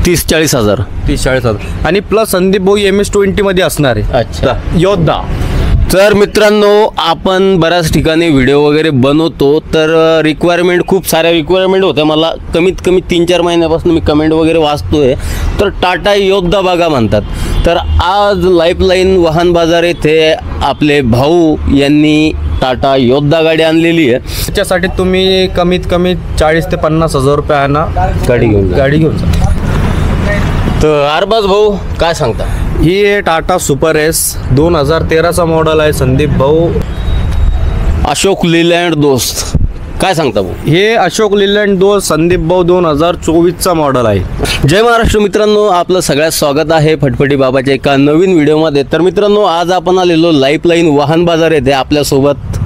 30-40 हजार. 30-40 हजार आणि प्लस संदीप भाऊ MS-20 मध्ये असणार आहे. अच्छा. योद्धा. तर मित्रांनो, आपण बऱ्याच ठिकाणी व्हिडिओ वगैरे बनवतो, तर रिक्वायरमेंट खूप साऱ्या रिक्वायरमेंट होत्या. मला कमीत कमी 3-4 महिन्यापासून मी कमेंट वगैरे वाचतोय. तर टाटा योद्धा बघा म्हणतात. तर आज लाईफलाईन वाहन बाजार येथे आपले भाऊ यांनी टाटा योद्धा गाडी आणलेली आहे. त्याच्यासाठी तुम्ही कमीत कमी 40 ते 50 हजार रुपये आणा, गाडी घेऊन जा. तर अरबाज भाऊ काय सांगता? ही आहे टाटा सुपर एस 2013चा मॉडेल आहे. संदीप भाऊ. अशोक लीलँड दोस्त काय सांगता भाऊ? हे अशोक लीलँड दोस्त संदीप भाऊ 2024चा मॉडेल आहे. जय महाराष्ट्र मित्रांनो, आपलं सगळ्यात स्वागत आहे फटफटी बाबाच्या एका नवीन व्हिडिओमध्ये. तर मित्रांनो, आज आपण आलेलो लाईफलाईन वाहन बाजार येथे. आपल्यासोबत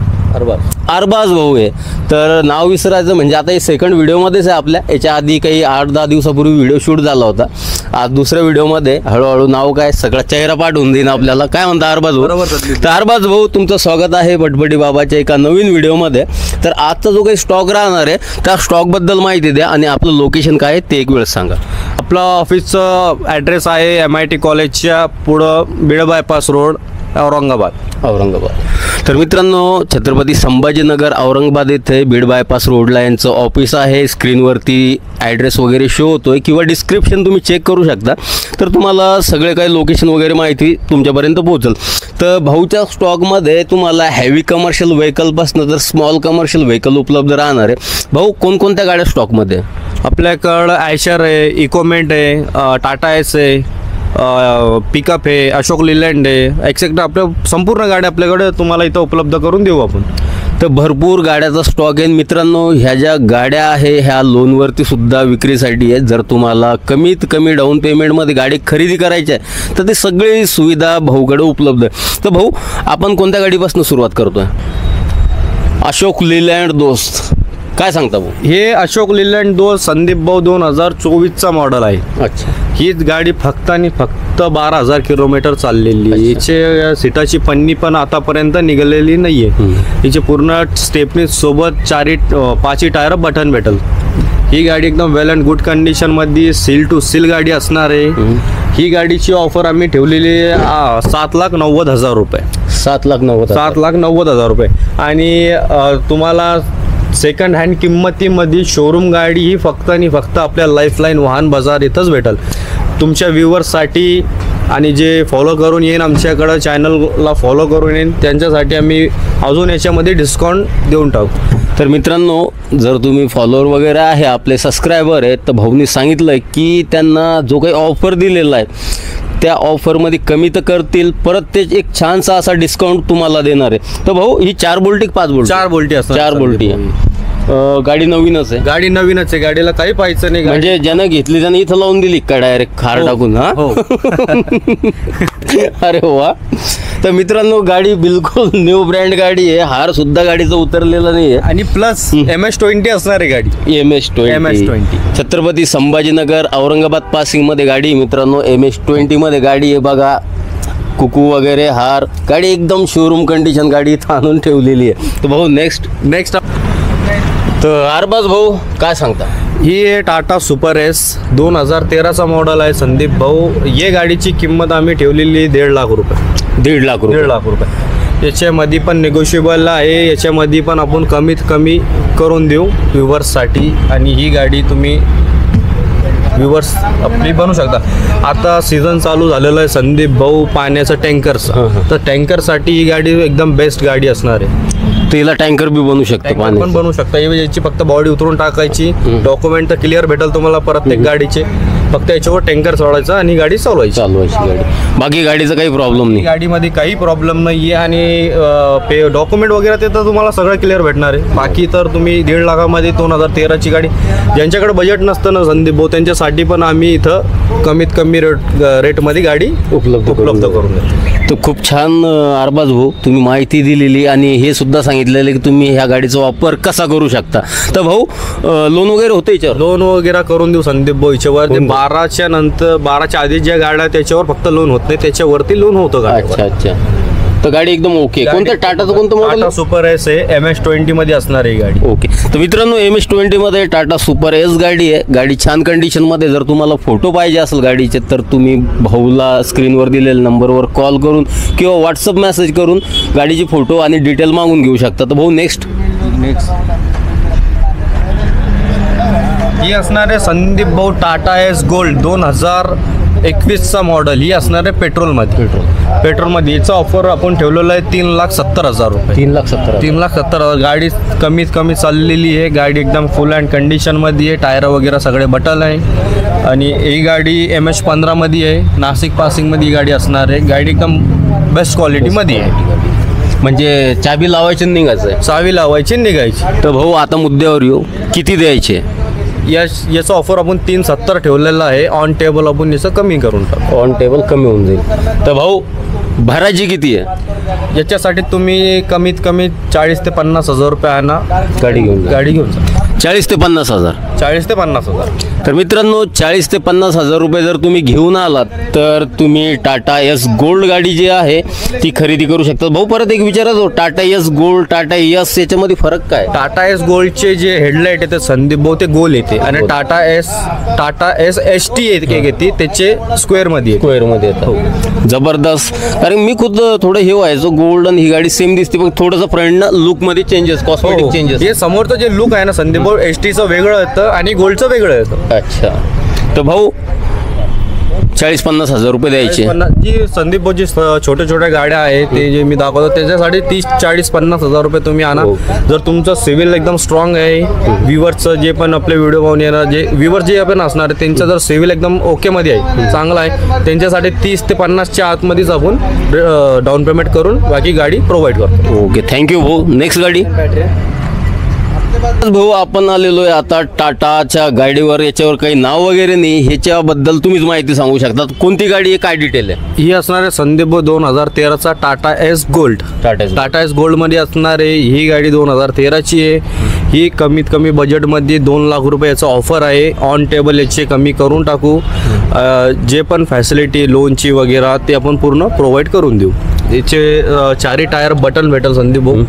अरबाज भाऊ आहे. तर नाव विसरायचं म्हणजे आता हे सेकंड व्हिडिओमध्येच आहे आपल्या. याच्या आधी काही 8-10 दिवसापूर्वी व्हिडिओ शूट झाला होता. आज दुसऱ्या व्हिडिओमध्ये हळूहळू नाव काय सगळा चेहरा पाठ होऊन देईन आपल्याला. काय म्हणता अरबाज भाऊ? तर अरबाज भाऊ, तुमचं स्वागत आहे फटफटी बाबाच्या एका नवीन व्हिडिओमध्ये. तर आजचा जो काही स्टॉक राहणार आहे त्या स्टॉकबद्दल माहिती द्या आणि आपलं लोकेशन काय आहे ते एक वेळ सांगा. आपलं ऑफिसचं ॲड्रेस आहे MIT कॉलेजच्या पुढं बीड बायपास रोड, औरंगाबाद. तर मित्रांनो, छत्रपती संभाजीनगर औरंगाबाद येथे बीड बायपास रोडला यांचं ऑफिस आहे. स्क्रीनवरती ॲड्रेस वगैरे शो होतोय किंवा डिस्क्रिप्शन तुम्ही चेक करू शकता. तर तुम्हाला सगळे काही लोकेशन वगैरे माहिती तुमच्यापर्यंत पोहोचेल. तर भाऊच्या स्टॉकमध्ये तुम्हाला हेवी कमर्शियल व्हेकलपासून तर स्मॉल कमर्शियल व्हेकल उपलब्ध राहणार आहे. भाऊ, कोणकोणत्या गाड्या स्टॉकमध्ये? आपल्याकडं आयशर आहे, इकोमेंट आहे, टाटा एस आहे, पिकअप आहे, अशोक लीलँड आहे, एक्सेट्रा. आपल्या संपूर्ण गाड्या आपल्याकडे तुम्हाला इथं उपलब्ध करून देऊ आपण. तर भरपूर गाड्याचा स्टॉक आहे मित्रांनो. ह्या ज्या गाड्या आहे ह्या लोनवरती सुद्धा विक्रीसाठी आहेत. जर तुम्हाला कमीत कमी डाऊन पेमेंटमध्ये गाडी खरेदी करायची आहे तर ती सगळी सुविधा भाऊकडे उपलब्ध आहे. तर भाऊ, आपण कोणत्या गाडीपासून सुरुवात करतोय? अशोक लीलँड दोस्त काय सांगता भाऊ? हे अशोक लीलँड दोस्त संदीप भाऊ 2024चा मॉडेल आहे. अच्छा. हीच गाडी फक्त आणि फक्त 12,000 किलोमीटर चाललेली. हिचे सीटाची पन्नी पण आतापर्यंत निघालेली नाहीये. हिचे पूर्ण स्टेपनी सोबत 5 टायर बटन भेटल. ही गाडी एकदम वेल अँड गुड कंडिशन मध्ये सील टू सील गाडी असणार आहे. ही गाडीची ऑफर आम्ही ठेवलेली 7,90,000 रुपये. 7,90,000 रुपये. आणि तुम्हाला सेकंड हँड किंमतीमध्ये शोरूम गाडी ही फक्त आणि फक्त आपल्या लाईफलाईन वाहन बाजार इथंच भेटेल. तुमच्या व्ह्यूवर्ससाठी आणि जे फॉलो करून येईन, आमच्याकडं चॅनलला फॉलो करून येईन, त्यांच्यासाठी आम्ही अजून याच्यामध्ये डिस्काउंट देऊन टाकू. तर मित्रांनो, जर तुम्ही फॉलोअर वगैरे आहे, आपले सबस्क्रायबर आहेत, तर भाऊनी सांगितलं की त्यांना जो काही ऑफर दिलेला आहे त्या ऑफरमध्ये कमी तर करतील, परत ते एक छानसा असा डिस्काउंट तुम्हाला देणार आहे. तर भाऊ, ही 4 बोल्टी 5 बोल्टी? 4 बोल्टी असतात. 4 बोल्टी आहे. गाडी नवीनच आहे? गाडी नवीनच आहे. गाडीला काही पाहायचं नाही. म्हणजे ज्यानं घेतली त्यानं इथं लावून दिली का डायरेक्ट खार टाकून? हा. अरे वा. तर मित्रांनो, गाडी बिलकुल न्यू ब्रँड गाडी आहे. हार सुद्धा गाडीचा उतरलेला नाही आहे. आणि प्लस MS-20 असणार आहे गाडी. MS-20 छत्रपती संभाजीनगर औरंगाबाद पासिंग मध्ये गाडी. मित्रांनो, MS-20 मध्ये गाडी आहे बघा. कुकू वगैरे हार, गाडी एकदम शोरूम कंडिशन गाडी इथं आणून ठेवलेली आहे. तर भाऊ, नेक्स्ट तर अरबाज भाऊ काय सांगता? ही आहे टाटा सुपर एस 2013चा मॉडेल आहे. संदीप भाऊ, ये गाडीची किंमत आम्ही ठेवलेली 1.5 लाख रुपये. 1.5 लाख रुपये. याच्यामध्ये पण निगोशिएबल आहे. याच्यामध्ये पण आपण कमीत कमी करून देऊ व्ह्यूवर्ससाठी. आणि ही गाडी तुम्ही व्ह्यूवर्स आपली बनवू शकता. आता सीझन चालू झालेलं आहे संदीप भाऊ पाण्याचं टँकरचं. तर टँकरसाठी ही गाडी एकदम बेस्ट गाडी असणार आहे. तिला टँकर बी बनवू शकतो, पाणी पण बनवू शकता. याची फक्त बॉडी उतरून टाकायची, डॉक्युमेंट तर क्लिअर भेटेल तुम्हाला प्रत्येक गाडीचे. फक्त याच्यावर टँकर सोडायचा आणि गाडी चालवायची गाडी. बाकी गाडीचा काही प्रॉब्लेम नाही. गाडीमध्ये काही प्रॉब्लेम नाही आहे. आणि डॉक्युमेंट वगैरे ते तर तुम्हाला सगळं क्लिअर भेटणार आहे. बाकी तर तुम्ही 1.5 लाखामध्ये 2013ची गाडी, ज्यांच्याकडे बजेट नसतं ना संदीप भाऊ, त्यांच्यासाठी पण आम्ही इथं कमीत कमी रेटमध्ये गाडी उपलब्ध करून देतो. तर खूप छान अरबाज भाऊ, तुम्ही माहिती दिलेली आणि हे सुद्धा सांगितलेलं की तुम्ही ह्या गाडीचा वापर कसा करू शकता. तर भाऊ, लोन वगैरे होतं याच्यावर? लोन वगैरे करून देऊ संदीप भाऊ. याच्यावर 12च्या आधी ज्या गाड्या त्याच्यावर फक्त लोन होत नाही, त्याच्यावरती लोन होतं. अच्छा. तर गाडी एकदम ओके. कोणतं टाटाचं कोणतं मॉडेल? टाटा सुपर एस आहे, MS-20 मध्ये असणार आहे ही गाडी. ओके. तर मित्रांनो MS-20 मध्ये टाटा सुपर एस गाडी आहे. गाडी छान कंडिशनमध्ये. जर तुम्हाला फोटो पाहिजे असेल गाडीचे तर तुम्ही भाऊला स्क्रीनवर दिलेल्या नंबरवर कॉल करून किंवा व्हॉट्सअप मेसेज करून गाडीची फोटो आणि डिटेल मागून घेऊ शकता. तर भाऊ नेक्स्ट ही असणार आहे संदीप भाऊ टाटा एस गोल्ड 2021चा मॉडेल. ही असणार आहे पेट्रोलमध्ये. याचा ऑफर आपण ठेवलेला आहे 3,70,000 रुपये. 3,70,000. गाडी कमीत कमी चाललेली आहे. गाडी एकदम फुल अँड कंडिशनमध्ये आहे. टायर वगैरे सगळे बटल आहे आणि ही गाडी MS-15 मध्ये आहे. नाशिक पासिंगमध्ये ही गाडी असणार आहे. गाडी एकदम बेस्ट क्वालिटीमध्ये आहे. म्हणजे चाबी लावायची आणि निघायचं आहे. चावी लावायची निघायची. तर भाऊ आता मुद्द्यावर येऊ, किती द्यायचे? याचा ऑफर आपण 3,70 ठेवलेला आहे. ऑन टेबल आपण याचं कमी करून टाकू. ऑन टेबल कमी होऊन जाईल. तर भाऊ भरायची किती आहे? याच्यासाठी तुम्ही कमीत कमी 40,000 ते 50,000 रुपये आणा. गाडी घेऊन जा. 40,000 ते 50,000. 40,000 ते 50,000. तर मित्रांनो 40,000 ते 50,000 रुपये जर तुम्ही घेऊन आलात तर तुम्ही टाटा एस गोल्ड गाडी जी आहे ती खरेदी करू शकता. भाऊ परत एक विचारायचो, Tata ace gold Tata S याच्यामध्ये फरक काय? टाटा एस गोल्डचे जे हेडलाईट येते संदीप भाऊ ते गोल येते आणि टाटा एस ST येते त्याचे स्क्वेअरमध्ये येतात. जबरदस्त. कारण मी खुद थोडं हे व्हायचो, गोल्ड आणि ही गाडी सेम दिसते पण थोडंसं फ्रंट लुकमध्ये चेंजेस, कॉस्मेटिक चेंजेस. हे समोरचं जे लुक आहे ना संदीप भाऊ STचं वेगळं येतं आणि गोल्डचं वेगळं येतं. अच्छा. तर भाऊ 40-50,000 रुपये द्यायचे. जी संदीप भाऊची छोट्या छोट्या गाड्या आहेत ते जे मी दाखवतो त्याच्यासाठी 30-40-50,000 रुपये तुम्ही आणा. जर तुमचं सिव्हिल एकदम स्ट्रॉंग आहे, व्ह्युअर्सचं जे पण आपले व्हिडिओ पाहून येणार जे व्ह्युअर जे आपण असणार आहे त्यांचं जर सिव्हिल एकदम ओकेमध्ये आहे, चांगला आहे, त्यांच्यासाठी 30 ते 50च्या आतमध्येच आपण डाऊन पेमेंट करून बाकी गाडी प्रोव्हाइड करतो. ओके, थँक्यू भाऊ. नेक्स्ट गाडी भाऊ आपण आलेलो आहे आता टाटाच्या गाडीवर. याच्यावर काही नाव वगैरे नाही, ह्याच्याबद्दल तुम्हीच माहिती सांगू शकता. कोणती गाडी आहे, काय डिटेल आहे? ही असणार आहे संदीप भाऊ 2013चा Tata ace gold. Tata ace gold मध्ये असणार आहे. ही गाडी 2013ची आहे. ही कमीत कमी बजेटमध्ये 2 लाख रुपये याचा ऑफर आहे. ऑन टेबल याचे कमी करून टाकू. जे पण फॅसिलिटी लोनची वगैरे ते आपण पूर्ण प्रोव्हाइड करून देऊ. याचे 4 टायर बटन भेटेल संदीप भाऊ.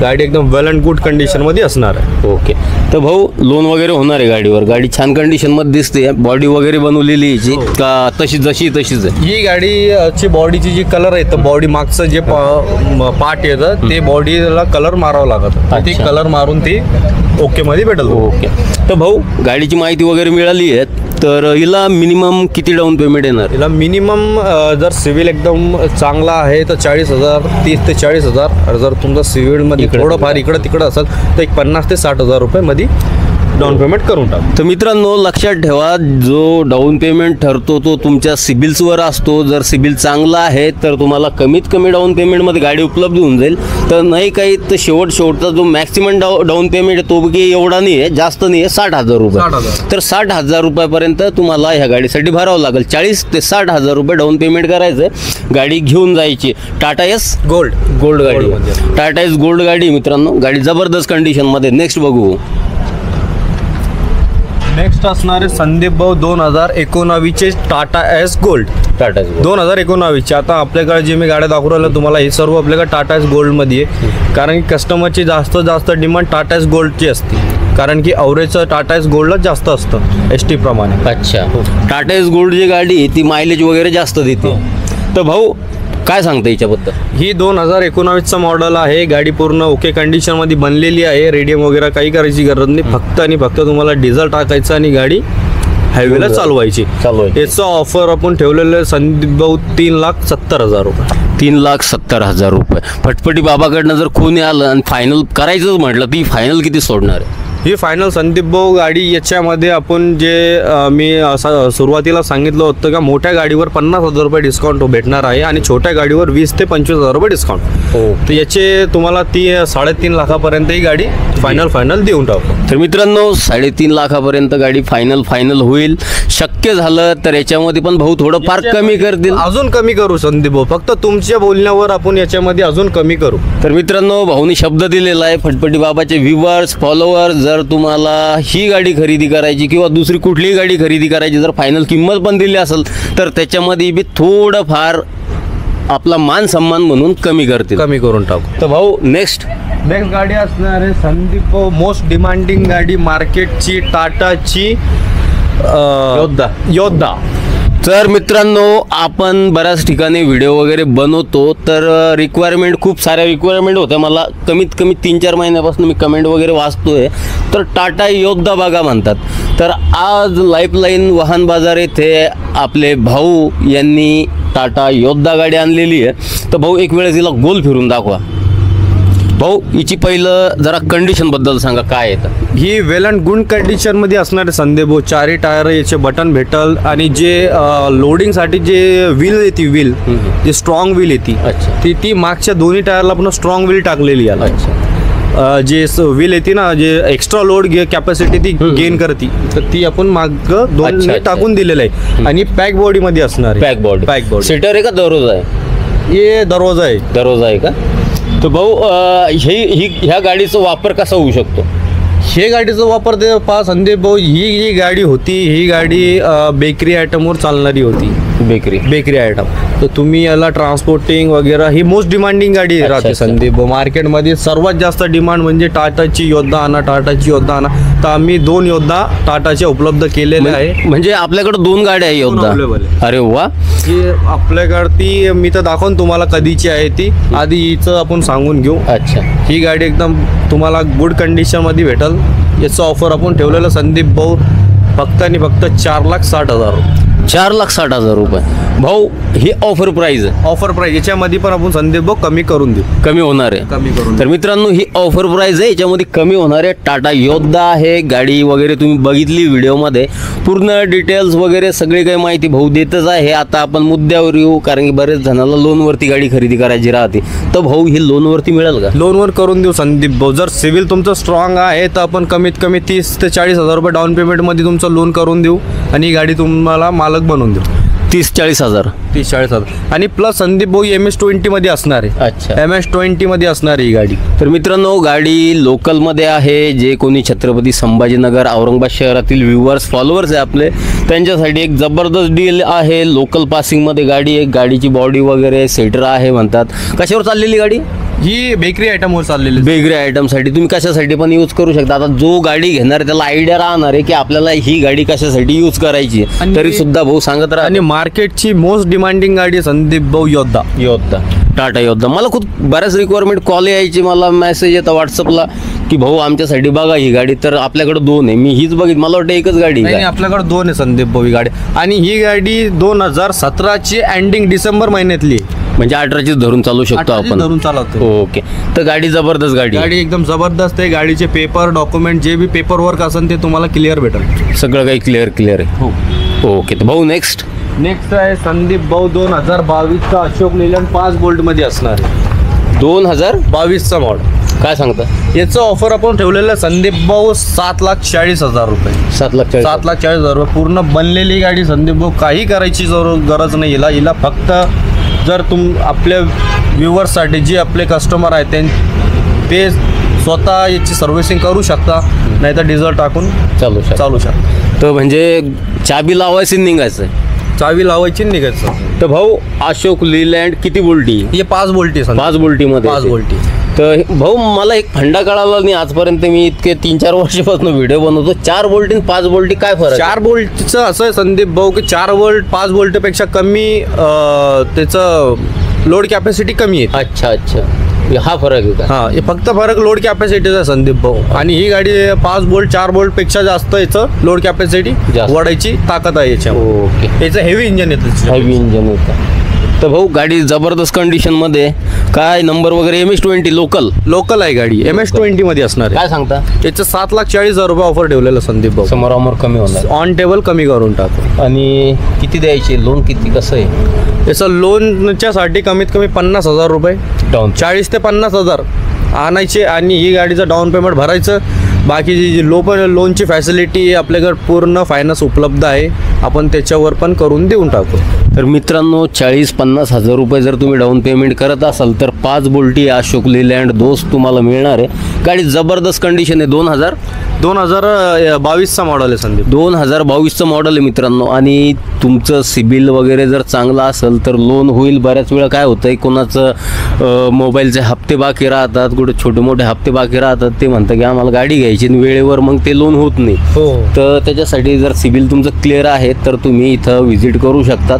गाडी एकदम वेल अँड गुड कंडिशनमध्ये असणार आहे. ओके. तर भाऊ लोन वगैरे होणार आहे गाडीवर? गाडी छान कंडिशनमध्ये दिसते. बॉडी वगैरे बनवलेली याची का तशीच आहे? ही गाडीची बॉडीची जी कलर आहे तर बॉडी मागचं जे पार्ट येतं ते बॉडीला कलर मारावं लागतं. ते कलर मारून ती ओके मध्ये भेटेल. ओके. तर भाऊ गाडीची माहिती वगैरे मिळाली आहे. तर हिला मिनिमम किती डाऊन पेमेंट येणार? हिला मिनिमम जर सिव्हिल एकदम चांगला आहे तर 40,000, 30 ते 40,000. जर तुमचा सिव्हिलमध्ये थोडंफार इकडं तिकडं असेल तर एक 50,000 ते 60,000 रुपये मध्ये डाऊन पेमेंट करून टाक. तर मित्रांनो लक्षात ठेवा, जो डाऊन पेमेंट ठरतो तो तुमच्या सिबिल्सवर असतो. जर सिबिल चांगला आहे तर तुम्हाला कमीत कमी डाऊन पेमेंटमध्ये गाडी उपलब्ध होऊन जाईल. तर नाही काही तर शेवटचा जो मॅक्सिमम डाऊन पेमेंट आहे तो की एवढा नाही आहे, जास्त नाही आहे, 60,000 रुपये. तर 60,000 रुपयापर्यंत तुम्हाला ह्या गाडीसाठी भरावं लागेल. 40,000 ते 60,000 रुपये डाऊन पेमेंट करायचं, गाडी घेऊन जायची. टाटा एस गोल्ड गाडी. टाटा एस गोल्ड गाडी मित्रांनो, गाडी जबरदस्त कंडिशनमध्ये. नेक्स्ट बघू. नेक्स्ट असणारे संदीप भाऊ 2019चे टाटा एस गोल्ड. 2019चे. आता आपल्याकडे जे मी गाड्या दाखवू राहिलो तुम्हाला हे सर्व आपल्याकडे टाटा एस गोल्डमध्ये आहे. कारण की कस्टमरची जास्त डिमांड टाटा एस गोल्डची असते. कारण की अवरेजचं टाटा एस गोल्डच जास्त असतं ST प्रमाणे. अच्छा. टाटा एस गोल्ड जी गाडी आहे ती मायलेज वगैरे जास्त देते. तर भाऊ काय सांगता याच्याबद्दल? ही 2019चं मॉडेल आहे. गाडी पूर्ण ओके कंडिशनमध्ये बनलेली आहे. रेडियम वगैरे काही करायची गरज नाही. फक्त आणि फक्त तुम्हाला डिझेल टाकायचं आणि गाडी हायवेला चालवायची. याचं ऑफर आपण ठेवलेलं आहे संदीप भाऊ 3,70,000 रुपये. 3,70,000 रुपये. फटफटी बाबाकडनं जर कोणी आलं आणि फायनल करायचं म्हटलं ती फायनल किती सोडणार आहे? ही फायनल संदीप भाऊ गाडी याच्यामध्ये आपण जे मी सुरुवातीला सांगितलं होतं का मोठ्या गाडीवर 50,000 रुपये डिस्काउंट भेटणार आहे आणि छोट्या गाडीवर 20,000 ते 25,000 रुपये डिस्काउंट. तर याचे तुम्हाला 3.5 लाखापर्यंत ही गाडी फायनल देऊन टाकू. तर मित्रांनो 3.5 लाखापर्यंत गाडी फायनल होईल. शक्य झालं तर याच्यामध्ये पण भाऊ थोडं फार कमी करतील. अजून कमी करू संदीप भाऊ. फक्त तुमच्या बोलण्यावर आपण याच्यामध्ये अजून कमी करू. तर मित्रांनो भाऊनी शब्द दिलेला आहे. फटफटी बाबाचे व्ह्युअर्स फॉलोअर जर तुम्हाला ही गाडी खरेदी करायची किंवा दुसरी कुठलीही गाडी खरेदी करायची, जर फायनल किंमत पण दिली असेल तर त्याच्यामध्ये बी थोडंफार आपला मान सन्मान म्हणून कमी करतील. कमी करून टाकू. तर भाऊ नेक्स्ट गाडी असणार आहे संदीप भाऊ मोस्ट डिमांडिंग गाडी मार्केटची, टाटाची योद्धा. तर मित्रांनो, आपण बऱ्याच ठिकाणी व्हिडिओ वगैरे बनवतो, तर रिक्वायरमेंट खूप साऱ्या रिक्वायरमेंट होत्या. मला कमीत कमी 3-4 महिन्यापासून मी कमेंट वगैरे वाचतोय, तर टाटा योद्धा बघा म्हणतात. तर आज लाईफलाईन वाहन बाजार येथे आपले भाऊ यांनी टाटा योद्धा गाडी आणलेली आहे. तर भाऊ एक वेळेस हिला गोल फिरून दाखवा. भाऊ हिची पहिलं जरा कंडिशनबद्दल सांगा, काय येतं. ही वेल अँड गुड कंडिशनमध्ये असणार आहे संदीप भाऊ. 4 टायर याचे बटन भेटल आणि जे लोडिंगसाठी जे व्हील येते, व्हील जे स्ट्रॉंग व्हील येते, अच्छा. ती मागच्या दोन्ही टायरला पण स्ट्रॉंग व्हील टाकलेली आहे. अच्छा. जे व्हील येते ना, जे एक्स्ट्रा लोड कॅपॅसिटी ती गेन करते, तर ती आपण माग दोन टाकून दिलेलं आहे. आणि पॅक बॉडी मध्ये असणार आहे. पॅक बॉडी सीटर आहे का दररोज आहे? हे दरवाजा आहे. दरवाजा आहे का? तर भाऊ ह्या गाडीचा वापर कसा होऊ शकतो? हे गाडीचा वापर ते पहा संदीप भाऊ, ही जी गाडी होती, ही गाडी बेकरी आयटमवर चालणारी होती. Bakery item. तर तुम्ही याला ट्रान्सपोर्टिंग वगैरे ही मोस्ट डिमांडिंग गाडी राहते संदीप भाऊ. मार्केटमध्ये सर्वात जास्त डिमांड म्हणजे टाटाची योद्धा आणा. तर आम्ही 2 योद्धा टाटाच्या उपलब्ध केलेले आहे. म्हणजे आपल्याकडे 2 गाड्या आहे योद्धा. अरे वा. ही आपल्याकडे ती मी तर दाखवून तुम्हाला कधीची आहे ती. आधी हिचं आपण सांगून घेऊ. अच्छा. ही गाडी एकदम तुम्हाला गुड कंडिशन मध्ये भेटल. याचं ऑफर आपण ठेवलेलं संदीप भाऊ फक्त आणि फक्त 4,60,000. 4,60,000 रुपये. भाऊ ही ऑफर प्राइस आहे. ऑफर प्राइस याच्यामध्ये पण आपण संदीप भाऊ कमी करून देऊ. कमी होणार आहे. कमी करून. तर मित्रांनो, ही ऑफर प्राइस आहे, याच्यामध्ये कमी होणार आहे. टाटा योद्धा आहे गाडी वगैरे तुम्ही बघितली व्हिडिओमध्ये. पूर्ण डिटेल्स वगैरे सगळी काही माहिती भाऊ देतच आहे. आता आपण मुद्द्यावर येऊ, कारण की बरेच जणांना लोनवरती गाडी खरेदी करायची राहते. तर भाऊ ही लोनवरती मिळेल का? लोनवर करून देऊ संदीप भाऊ. जर सिव्हिल तुमचं स्ट्रॉंग आहे तर आपण कमीत कमी 30,000 ते 40,000 रुपये डाऊन पेमेंटमध्ये तुमचं लोन करून देऊ आणि ही गाडी तुम्हाला मालक बनवून देऊ. 30-40,000. 30-40,000. आणि प्लस संदीप भाऊ MS-20 मध्ये असणार आहे. अच्छा. MS-20 मध्ये असणार आहे ही गाडी. तर मित्रांनो, गाडी लोकलमध्ये आहे. जे कोणी छत्रपती संभाजीनगर औरंगाबाद शहरातील व्ह्युअर्स फॉलोअर्स आहे आपले, त्यांच्यासाठी एक जबरदस्त डील आहे. लोकल पासिंगमध्ये गाडी आहे. गाडीची बॉडी वगैरे सेटर आहे म्हणतात. कशावर चाललेली गाडी? ही बेकरी आयटमवर चाललेली. बेकरी आयटमसाठी तुम्ही कशासाठी पण यूज करू शकता. आता जो गाडी घेणार त्याला आयडिया राहणार आहे की आपल्याला ही गाडी कशासाठी यूज करायची आहे. तरी सुद्धा भाऊ सांगत राहा. आणि मार्केटची मोस्ट डिमांडिंग गाडी संदीप भाऊ योद्धा. टाटा योद्धा. मला खूप बऱ्याच रिक्वायरमेंट कॉल यायची, मला मेसेज येतं व्हॉट्सअपला की भाऊ आमच्यासाठी बघा ही गाडी. तर आपल्याकडे 2 आहे. मी हीच बघित, मला वाटतं एकच गाडी. नाही, आपल्याकडे 2 आहे संदीप भाऊ ही गाडी. आणि ही गाडी 2017ची एंडिंग डिसेंबर महिन्यातली, म्हणजे 18ची धरून चालू शकतो आपण. धरून चालवतो. ओके. तर गाडी जबरदस्त गाडी एकदम जबरदस्त आहे. गाडीचे पेपर डॉक्युमेंट जे बी पेपर वर्क असेल ते तुम्हाला क्लिअर भेटेल. सगळं काही क्लिअर आहे. हो. ओके. तर भाऊ नेक्स्ट आहे संदीप भाऊ 2022चा अशोक लेलँड 5 बोल्ट मध्ये असणार आहे. 2022चा मॉडेल. काय सांगता? याचं ऑफर आपण ठेवलेलं संदीप भाऊ 7,40,000 रुपये. 7,40,000 रुपये. पूर्ण बनलेली गाडी संदीप भाऊ. काही करायची गरज नाही. हिला फक्त जर आपल्या व्ह्युअर्ससाठी जे आपले कस्टमर आहेत ते स्वतः याची सर्व्हिसिंग करू शकता, नाही तर डिझेल टाकून चालू शकता. तर म्हणजे चाबी लावायची निघायचं आहे. चावी लावायची निघायचं. तर भाऊ अशोक लीलँड किती बोल्टी? हे 5 बोल्टी. 5 बोल्टीमध्ये 5 बोल्टी. तर भाऊ मला एक फंडा कळाला नाही आजपर्यंत. मी इतके 3-4 वर्षापासून व्हिडिओ बनवतो. 4 बोल्टी 5 बोल्टी काय फरक? 4 बोल्टचं असं आहे संदीप भाऊ की 4 बोल्ट 5 बोल्टपेक्षा कमी त्याचं लोड कॅपॅसिटी कमी आहे. अच्छा. हा फरक आहे का? हा, हे फक्त फरक लोड कॅपॅसिटीचा आहे संदीप भाऊ. आणि ही गाडी 5 बोल्ट 4 बोल्ट पेक्षा जास्त याचं लोड कॅपॅसिटी वाढायची ताकद आहे याच्या. ओके. याचं हेवी इंजन येतं. हेवी इंजन येतं. तर भाऊ गाडी जबरदस्त कंडिशनमध्ये. काय नंबर वगैरे? MS-20 लोकल आहे गाडी. MS-20 मध्ये असणार आहे. काय सांगता? याचं 7,40,000 रुपये ऑफर ठेवलेलं संदीप भाऊ. समोरामोर कमी होणार. ऑन टेबल कमी करून टाकू. आणि किती द्यायचे? लोन किती कसं आहे? याचं लोनच्यासाठी कमीत कमी 50,000 रुपये डाऊन. 40,000 ते 50,000 आणायचे आणि ही गाडीचं डाऊन पेमेंट भरायचं बाकीची जी लोनची फॅसिलिटी आपल्याकडे पूर्ण फायनान्स उपलब्ध आहे, आपण त्याच्यावर पण करून देऊन टाकू. तर मित्रांनो 40-50 हजार रुपये जर तुम्ही डाऊन पेमेंट करत असाल तर 5 बोल्टी अशोक लेलँड दोस्त तुम्हाला मिळणार आहे. गाडी जबरदस्त कंडिशन आहे. 2022चा मॉडेल आहे संदीप. 2022चं मॉडेल आहे मित्रांनो. आणि तुमचं सिबिल वगैरे जर चांगलं असेल तर लोन होईल. बऱ्याच वेळा काय होतं आहे, कोणाचं मोबाईलचे हप्ते बाकी राहतात, कुठे छोटे मोठे हप्ते बाकी राहतात, ते म्हणतं की आम्हाला गाडी घ्यायची आणि वेळेवर मग ते लोन होत नाही. तर त्याच्यासाठी जर सिबिल तुमचं क्लिअर आहे तर तुम्ही इथं व्हिजिट करू शकतात.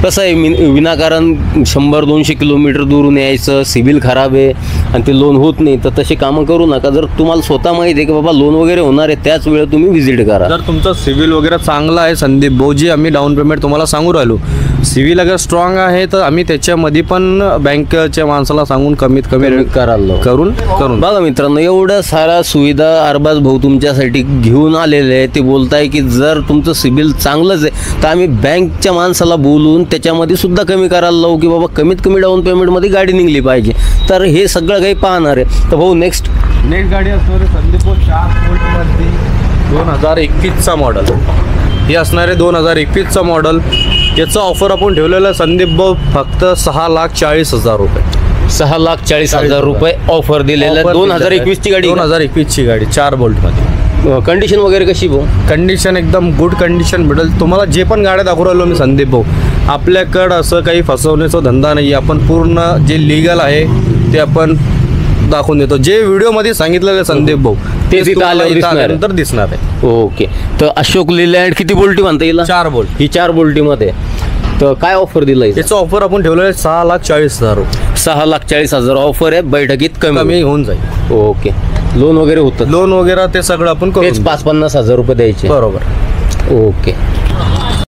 कसं आहे, विनाकारण 100-200 किलोमीटर दूरून यायचं, सिबिल खराब आहे आणि ते लोन होत नाही, तर तशी कामं करू नका. जर तुम्हाला स्वतः माहिती आहे की बाबा लोन वगैरे होणार आहे, त्याच वेळेत तुम्ही व्हिजिट करा. जर तुमचा सिव्हिल वगैरे चांगला आहे संदीप भाऊजी, आम्ही डाऊन पेमेंट तुम्हाला सांगू राहिलो, सिव्हिल अगर स्ट्रॉंग आहे तर आम्ही त्याच्यामध्ये पण बँकेच्या माणसाला सांगून कमीत कमी करून बघा मित्रांनो, एवढ्या साऱ्या सुविधा अरबाज भाऊ तुमच्यासाठी घेऊन आलेले आहे. ते बोलताय की जर तुमचं सिबिल चांगलंच आहे तर आम्ही बँकच्या माणसाला बोलून त्याच्यामध्ये सुद्धा कमी करायला लावू की बाबा कमीत कमी डाऊन पेमेंटमध्ये गाडी निघली पाहिजे. तर हे सगळं काही पाहणार आहे. तर भाऊ नेक्स्ट गाडी असणार आहे संदीप भाऊ 4 वोल्टमध्ये 2021चा मॉडेल. हे असणार आहे 2021चा मॉडेल. याचं ऑफर आपण ठेवलेलं आहे संदीप भाऊ फक्त 6,40,000 रुपये. 6,40,000 रुपये ऑफर दिलेलं आहे. 2021ची गाडी. 2021ची गाडी 4 वोल्टमध्ये. कंडिशन वगैरे कशी भाऊ? कंडिशन एकदम गुड कंडिशन भेटेल तुम्हाला. जे पण गाड्या दाखवू राहिलो मी संदीप भाऊ, आपल्याकडं असं काही फसवण्याचा धंदा नाही. आपण पूर्ण जे लिगल आहे ते आपण दाखवून देतो. जे व्हिडिओमध्ये सांगितलेलं संदीप भाऊ ते तिथं आल्यानंतर दिसणार आहे. ओके. तर अशोक लेलँड किती बोल्टी म्हणता येईल? 4 बोल्ट. ही 4 बोल्टीमध्ये. तर काय ऑफर दिलाय? याचं ऑफर आपण ठेवलेलं आहे 6,40,000 रुपये. 6,40,000 ऑफर आहे. बैठकीत कमी होऊन जाईल. ओके. लोन वगैरे होतं? लोन वगैरे ते सगळं आपण करू. 5-50 हजार रुपये द्यायचे. बरोबर. ओके.